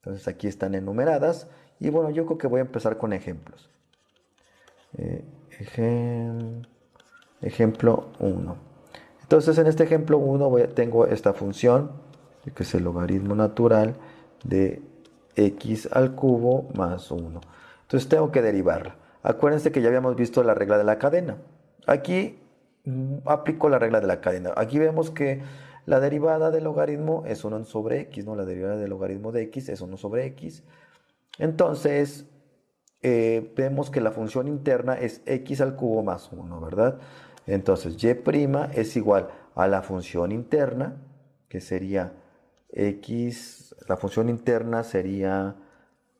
Entonces aquí están enumeradas. Y bueno, yo creo que voy a empezar con ejemplos. Ejemplo 1. Entonces en este ejemplo 1 tengo esta función, que es el logaritmo natural de x al cubo más 1. Entonces tengo que derivarla. Acuérdense que ya habíamos visto la regla de la cadena. Aquí aplico la regla de la cadena. Aquí vemos que la derivada del logaritmo es 1 sobre x, ¿no? La derivada del logaritmo de x es 1 sobre x. Entonces, vemos que la función interna es x al cubo más 1, ¿verdad? Entonces, y' es igual a la función interna, que sería x, la función interna sería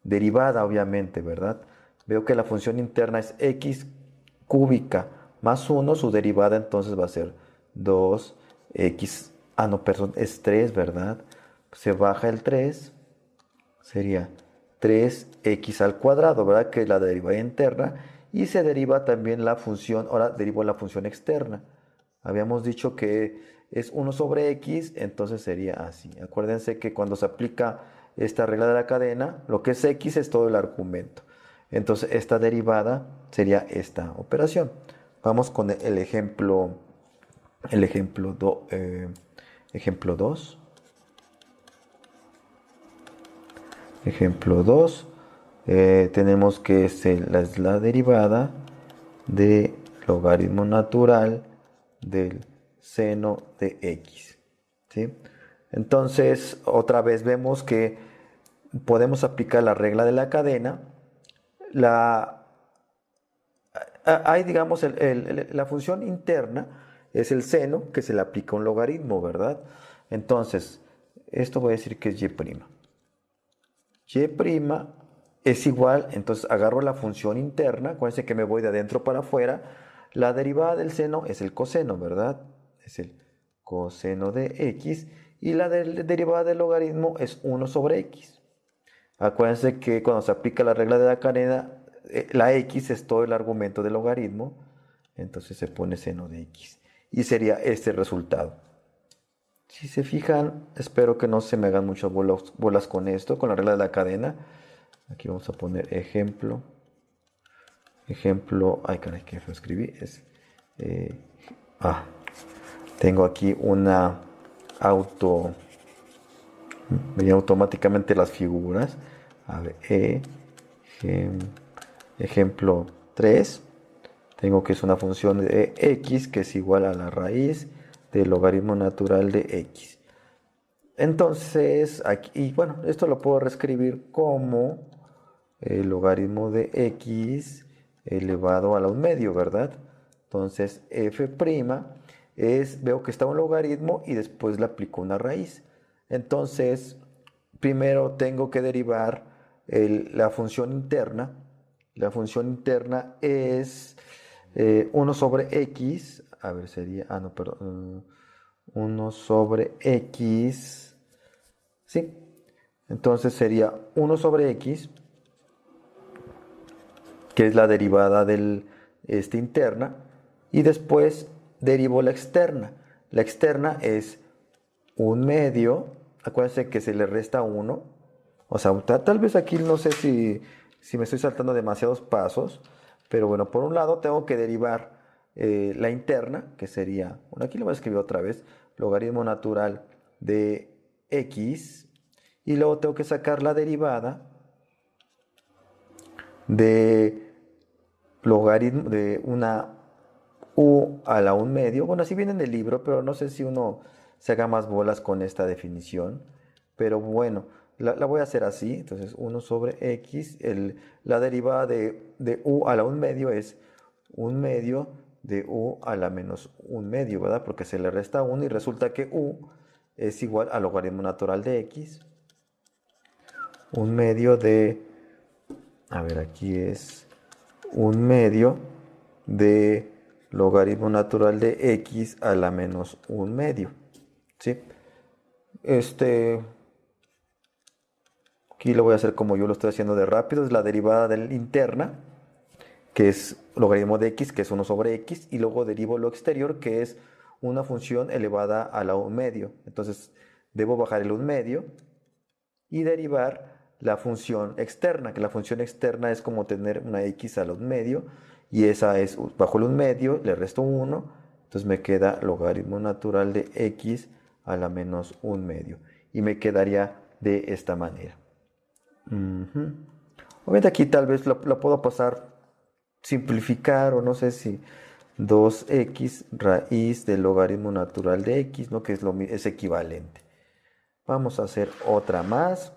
derivada, obviamente, ¿verdad? Veo que la función interna es x cúbica más 1, su derivada entonces va a ser 2x, no, perdón, es 3, ¿verdad? Se baja el 3, sería 3x al cuadrado, ¿verdad? Que es la derivada interna. Y se deriva también la función, ahora derivo la función externa. Habíamos dicho que es 1 sobre x, entonces sería así. Acuérdense que cuando se aplica esta regla de la cadena, lo que es x es todo el argumento. Entonces esta derivada sería esta operación. Vamos con el ejemplo 2. Ejemplo 2, tenemos que es la derivada de logaritmo natural del seno de x. ¿Sí? Entonces, otra vez vemos que podemos aplicar la regla de la cadena. Hay, digamos, la función interna es el seno que se le aplica un logaritmo, ¿verdad? Entonces, esto voy a decir que es y'. Y' es igual, entonces agarro la función interna, acuérdense que me voy de adentro para afuera, la derivada del seno es el coseno, ¿verdad? Es el coseno de x y la derivada del logaritmo es 1 sobre x. Acuérdense que cuando se aplica la regla de la cadena, la x es todo el argumento del logaritmo, entonces se pone seno de x y sería este resultado. Si se fijan, espero que no se me hagan muchas bolas con esto, con la regla de la cadena. Aquí vamos a poner ejemplo. Ay caray, ¿qué fue escribí? Tengo aquí venía automáticamente las figuras. A ver, ejemplo 3. Tengo que es una función de x que es igual a la raíz del logaritmo natural de x. Entonces, aquí, bueno, esto lo puedo reescribir como el logaritmo de x elevado a la 1/2, ¿verdad? Entonces, f' veo que está un logaritmo y después le aplico una raíz. Entonces, primero tengo que derivar la función interna. La función interna es 1 sobre x, a ver, sería, no, perdón, 1 sobre x, ¿sí? Entonces sería 1 sobre x, que es la derivada del interna, y después derivo la externa. La externa es 1/2, acuérdense que se le resta 1, o sea, tal vez aquí no sé si me estoy saltando demasiados pasos, pero bueno, por un lado tengo que derivar la interna, que sería, bueno, aquí lo voy a escribir otra vez, logaritmo natural de x, y luego tengo que sacar la derivada de logaritmo de una u a la 1/2. Bueno, así viene en el libro, pero no sé si uno se haga más bolas con esta definición. Pero bueno, la voy a hacer así. Entonces, 1 sobre x, la derivada de u a la 1/2 es 1/2 de u a la menos 1/2, ¿verdad? Porque se le resta 1 y resulta que u es igual al logaritmo natural de x. 1/2 de, a ver, aquí es 1/2 de logaritmo natural de x a la menos 1/2. ¿Sí? Aquí lo voy a hacer como yo lo estoy haciendo de rápido. Es la derivada de la interna, que es logaritmo de x, que es 1 sobre x. Y luego derivo lo exterior, que es una función elevada a la 1/2. Entonces, debo bajar el 1/2 y derivar la función externa, que la función externa es como tener una x al 1/2, y esa es bajo el 1/2, le resto 1, entonces me queda logaritmo natural de x a la menos 1/2, y me quedaría de esta manera. Obviamente aquí tal vez lo puedo pasar, simplificar, o no sé si 2x raíz del logaritmo natural de x, ¿no? Que es equivalente. Vamos a hacer otra más.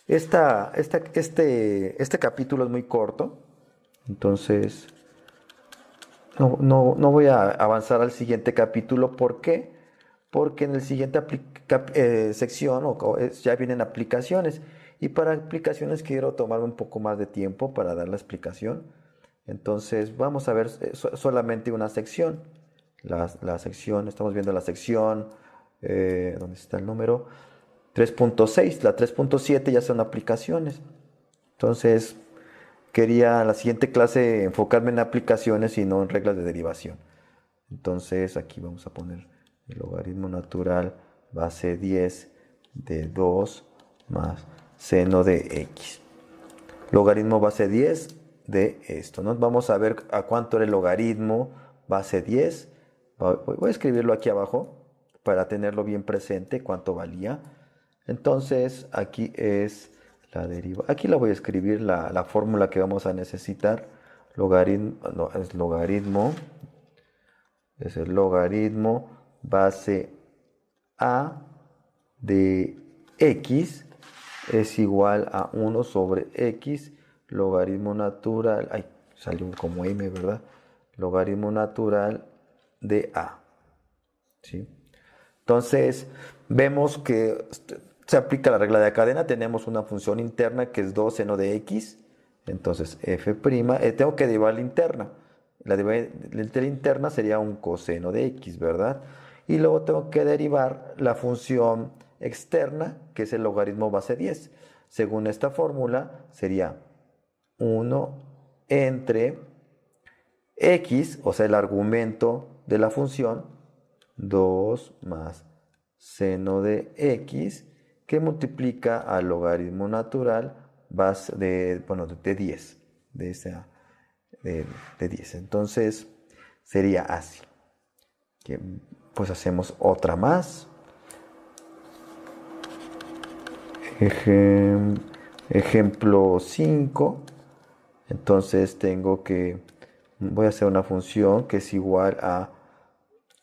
Este capítulo es muy corto, entonces no voy a avanzar al siguiente capítulo. ¿Por qué? Porque en el siguiente sección ya vienen aplicaciones, y para aplicaciones quiero tomar un poco más de tiempo para dar la explicación. Entonces vamos a ver solamente una sección. La sección, estamos viendo la sección, ¿dónde está el número? 3.6. La 3.7 ya son aplicaciones. Entonces quería la siguiente clase enfocarme en aplicaciones y no en reglas de derivación. Entonces aquí vamos a poner el logaritmo natural base 10 de 2 más seno de x. Logaritmo base 10 de esto, ¿no? Vamos a ver a cuánto era el logaritmo base 10. Voy a escribirlo aquí abajo para tenerlo bien presente, cuánto valía. Entonces aquí es la deriva. Aquí la voy a escribir la fórmula que vamos a necesitar. Es el logaritmo base a de x es igual a 1 sobre x logaritmo natural, ay, salió como m, ¿verdad? Logaritmo natural de a. ¿Sí? Entonces, vemos que se aplica la regla de la cadena. Tenemos una función interna que es 2 seno de x. Entonces, f', tengo que derivar la interna. La interna sería un coseno de x, ¿verdad? Y luego tengo que derivar la función externa, que es el logaritmo base 10. Según esta fórmula, sería 1 entre x, o sea, el argumento de la función, 2 más seno de x, que multiplica al logaritmo natural de 10, de 10. Entonces sería así. Pues hacemos otra más. Ejemplo 5. Entonces voy a hacer una función que es igual a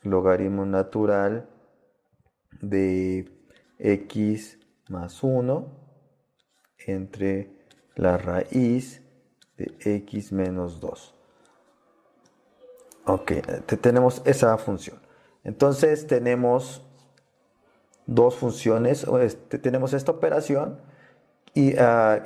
logaritmo natural de x más 1 entre la raíz de x menos 2. Ok, tenemos esa función. Entonces tenemos dos funciones, tenemos esta operación, y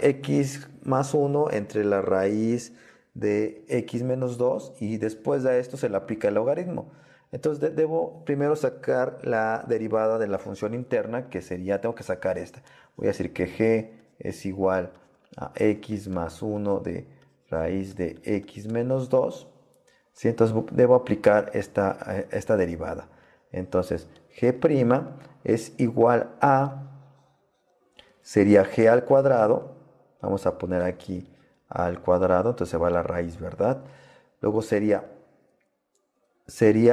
x más 1 entre la raíz de x menos 2, y después de esto se le aplica el logaritmo. Entonces debo primero sacar la derivada de la función interna, que sería, tengo que sacar esta. Voy a decir que g es igual a x más 1 de raíz de x menos 2. ¿Sí? Entonces debo aplicar esta derivada. Entonces g' es igual a, sería g al cuadrado. Vamos a poner aquí al cuadrado, entonces se va a la raíz, ¿verdad? Luego sería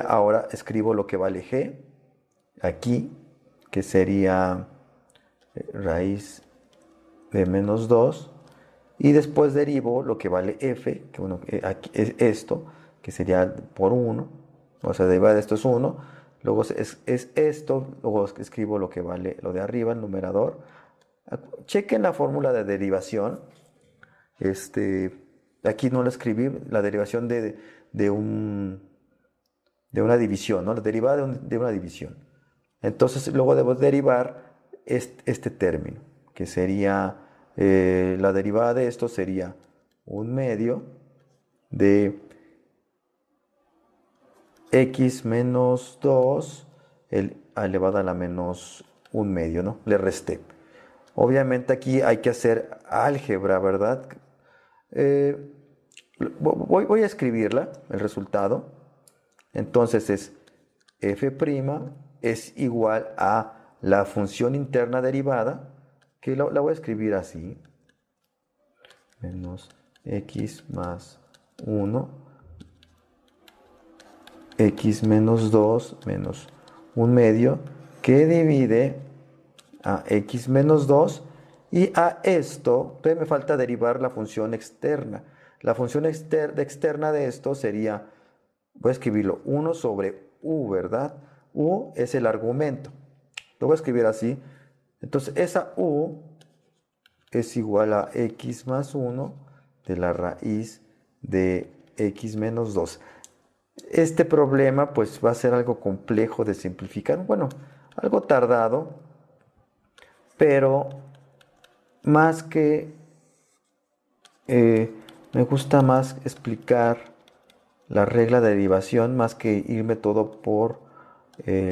ahora escribo lo que vale g aquí, que sería raíz de menos 2, y después derivo lo que vale f, que bueno, aquí es esto, que sería por 1, o sea, deriva de esto es 1, luego es esto, luego escribo lo que vale lo de arriba, el numerador. Chequen la fórmula de derivación. Aquí no la escribí, la derivación de una división, ¿no? La derivada de una división. Entonces luego debo derivar este término, que sería, la derivada de esto sería 1/2 de x menos 2 elevado a la menos 1/2, ¿no? Le resté. Obviamente aquí hay que hacer álgebra, ¿verdad? Voy a escribirla, el resultado. Entonces es f' es igual a la función interna derivada, que la voy a escribir así. Menos x más 1, x menos 2 menos 1/2, que divide a x menos 2, y a esto todavía me falta derivar la función externa. La función externa de esto sería, voy a escribirlo, 1 sobre u, ¿verdad? U es el argumento. Lo voy a escribir así. Entonces esa u es igual a x más 1 de la raíz de x menos 2. Este problema pues va a ser algo complejo de simplificar. Bueno, algo tardado, pero más que me gusta más explicar la regla de derivación más que irme todo por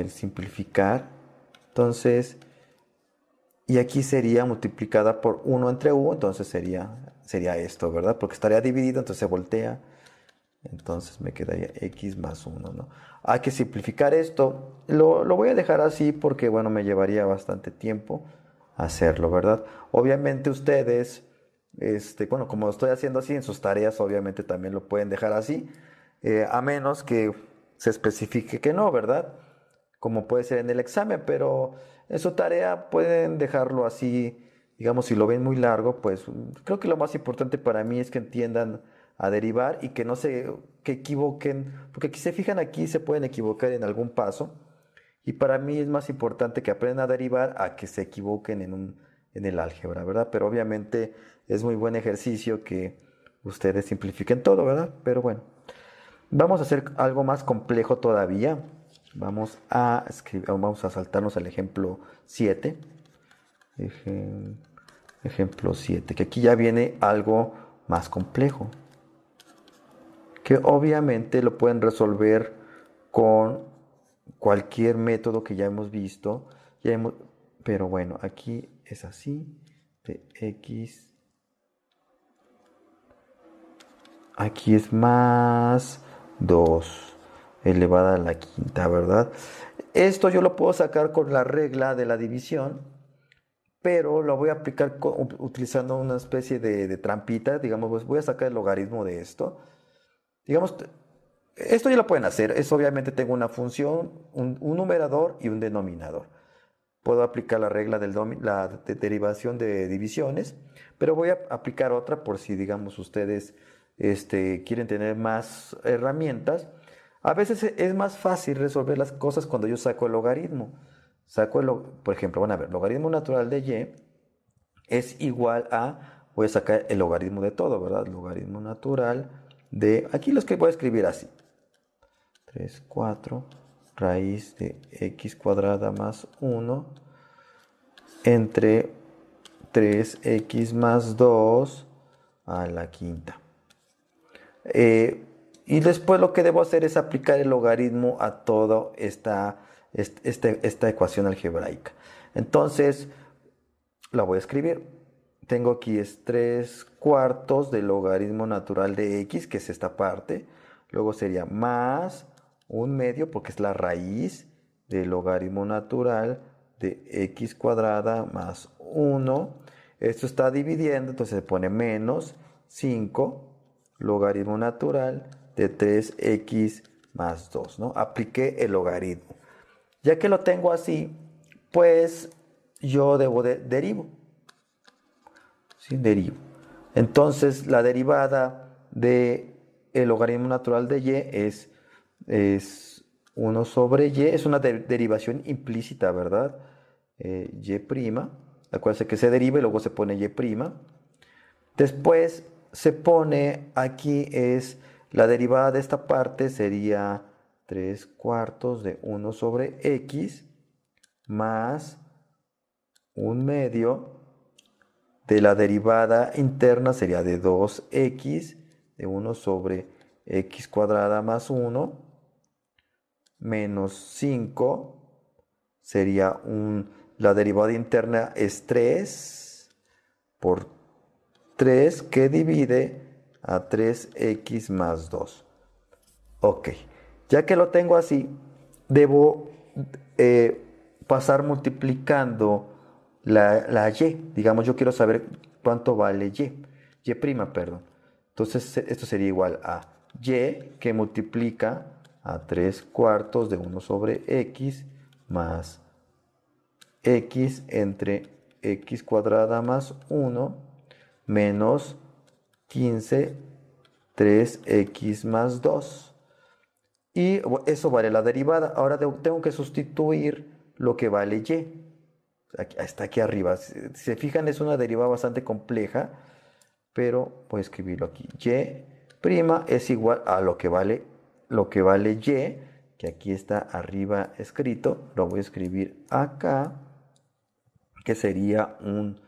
simplificar. Entonces, y aquí sería multiplicada por 1 entre u, entonces sería esto, ¿verdad? Porque estaría dividido, entonces se voltea. Entonces me quedaría x más 1, ¿no? Hay que simplificar esto. Lo voy a dejar así porque, bueno, me llevaría bastante tiempo hacerlo, ¿verdad? Obviamente ustedes, bueno, como lo estoy haciendo así en sus tareas, obviamente también lo pueden dejar así, a menos que se especifique que no, ¿verdad? Como puede ser en el examen, pero en su tarea pueden dejarlo así, digamos, si lo ven muy largo, pues creo que lo más importante para mí es que entiendan a derivar y que no se que equivoquen, porque aquí se fijan aquí se pueden equivocar en algún paso, y para mí es más importante que aprendan a derivar a que se equivoquen en el álgebra, ¿verdad? Pero obviamente es muy buen ejercicio que ustedes simplifiquen todo, ¿verdad? Pero bueno, vamos a hacer algo más complejo todavía. Vamos a saltarnos al ejemplo 7. Ejemplo 7, que aquí ya viene algo más complejo, que obviamente lo pueden resolver con cualquier método que ya hemos visto. Pero bueno, aquí es así, de x, aquí es más 2 elevada a la quinta, ¿verdad? Esto yo lo puedo sacar con la regla de la división, pero lo voy a aplicar utilizando una especie de trampita. Digamos, pues voy a sacar el logaritmo de esto. Digamos, esto ya lo pueden hacer. Es obviamente tengo una función, un numerador y un denominador. Puedo aplicar la regla de derivación de divisiones, pero voy a aplicar otra por si, digamos, ustedes quieren tener más herramientas. A veces es más fácil resolver las cosas cuando yo saco el logaritmo. Por ejemplo, van a ver, logaritmo natural de y es igual a, voy a sacar el logaritmo de todo, ¿verdad? Logaritmo natural de, aquí los que voy a escribir así. 3, 4, raíz de x cuadrada más 1 entre 3x más 2 a la quinta. Y después lo que debo hacer es aplicar el logaritmo a toda esta ecuación algebraica. Entonces, la voy a escribir. Tengo aquí es 3/4 del logaritmo natural de x, que es esta parte. Luego sería más 1/2, porque es la raíz del logaritmo natural de x cuadrada más 1. Esto está dividiendo, entonces se pone menos 5 logaritmo natural de 3x más 2, ¿no? Apliqué el logaritmo. Ya que lo tengo así, pues yo derivo. ¿Sí? Derivo. Entonces, la derivada del logaritmo natural de y es 1 sobre y. Es una derivación implícita,'verdad? Y'. Acuérdense que se deriva y luego se pone y'. Después se pone aquí es la derivada de esta parte sería 3/4 de 1 sobre x más 1/2 de la derivada interna sería de 2x de 1 sobre x cuadrada más 1 menos 5 sería la derivada interna es 3 por 3 que divide a 3x más 2. Ok, ya que lo tengo así, debo pasar multiplicando la y. Digamos, yo quiero saber cuánto vale y prima, perdón. Entonces, esto sería igual a y que multiplica a 3 cuartos de 1 sobre x más x entre x cuadrada más 1 menos 15, 3x más 2. Y eso vale la derivada. Ahora tengo que sustituir lo que vale y. Está aquí arriba. Si se fijan, es una derivada bastante compleja, pero voy a escribirlo aquí. Y prima es igual a lo que vale y, que aquí está arriba escrito. Lo voy a escribir acá, que sería un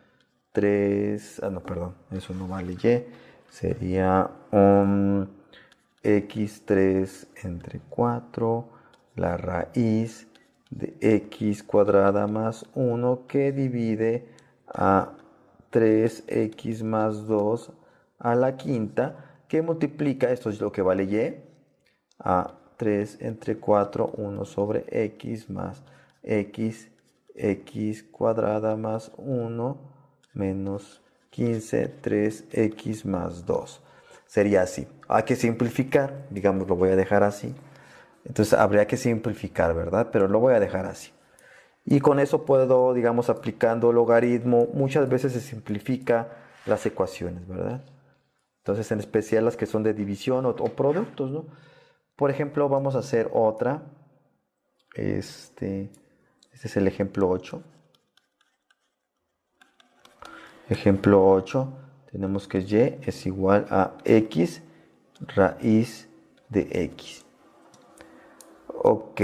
3, no, perdón, eso no vale y, sería un x3 entre 4, la raíz de x cuadrada más 1 que divide a 3x más 2 a la quinta, que multiplica, esto es lo que vale y, a 3 entre 4, 1 sobre x más x cuadrada más 1 menos 15, 3x más 2. Sería así. Hay que simplificar, digamos, lo voy a dejar así. Entonces habría que simplificar, ¿verdad? Pero lo voy a dejar así. Y con eso puedo, digamos, aplicando logaritmo, muchas veces se simplifica las ecuaciones, ¿verdad? Entonces, en especial las que son de división o productos, ¿no? Por ejemplo, vamos a hacer otra. Este es el ejemplo 8. Ejemplo 8. Tenemos que y es igual a x raíz de x. Ok.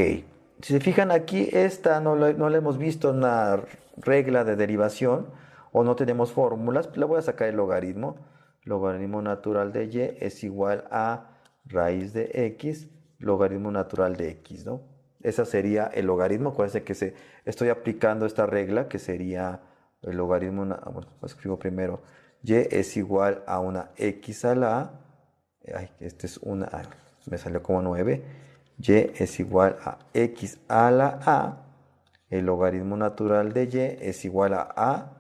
Si se fijan aquí, esta no la hemos visto una regla de derivación o no tenemos fórmulas. Le voy a sacar el logaritmo. Logaritmo natural de y es igual a raíz de x, logaritmo natural de x, ¿no? Ese sería el logaritmo. Acuérdense que estoy aplicando esta regla que sería el logaritmo. Bueno, escribo primero. Y es igual a una x a la a. Ay, este es una. Me salió como 9. Y es igual a x a la a. El logaritmo natural de y es igual a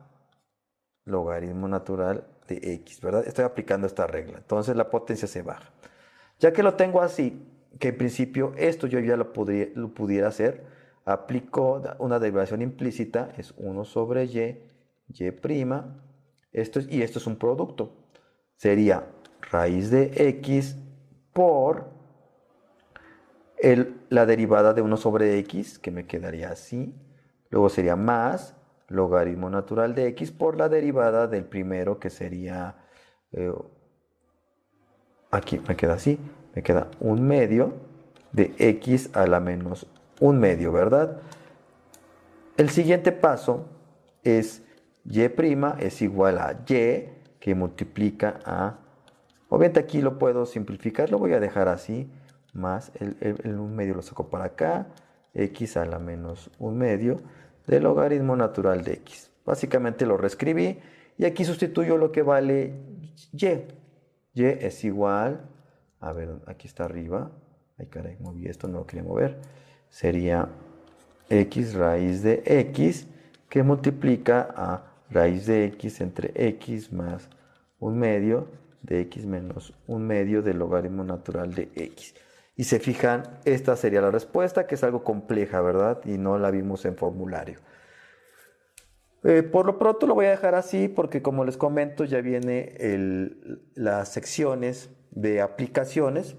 logaritmo natural de x, ¿verdad? Estoy aplicando esta regla. Entonces la potencia se baja. Ya que lo tengo así, que en principio esto yo ya lo pudiera hacer, aplico una derivación implícita, es 1 sobre y prima, esto es un producto. Sería raíz de x por la derivada de 1 sobre x, que me quedaría así. Luego sería más logaritmo natural de x por la derivada del primero, que sería, aquí me queda así, me queda 1/2 de x a la menos 1/2, ¿verdad? El siguiente paso es y' es igual a y, que multiplica a, obviamente aquí lo puedo simplificar, lo voy a dejar así, más el 1/2 lo saco para acá, x a la menos 1/2 del logaritmo natural de x. Básicamente lo reescribí y aquí sustituyo lo que vale y. Y es igual, a ver, aquí está arriba, ay caray, moví esto, no lo quería mover, sería x raíz de x, que multiplica a raíz de x entre x más 1/2 de x menos 1/2 del logaritmo natural de x. Y se fijan, esta sería la respuesta, que es algo compleja, ¿verdad? Y no la vimos en formulario. Por lo pronto lo voy a dejar así porque, como les comento, ya viene las secciones de aplicaciones.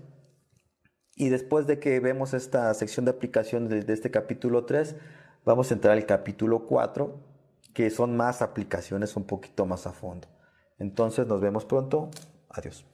Y después de que vemos esta sección de aplicaciones de este capítulo 3, vamos a entrar al capítulo 4, que son más aplicaciones un poquito más a fondo. Entonces nos vemos pronto. Adiós.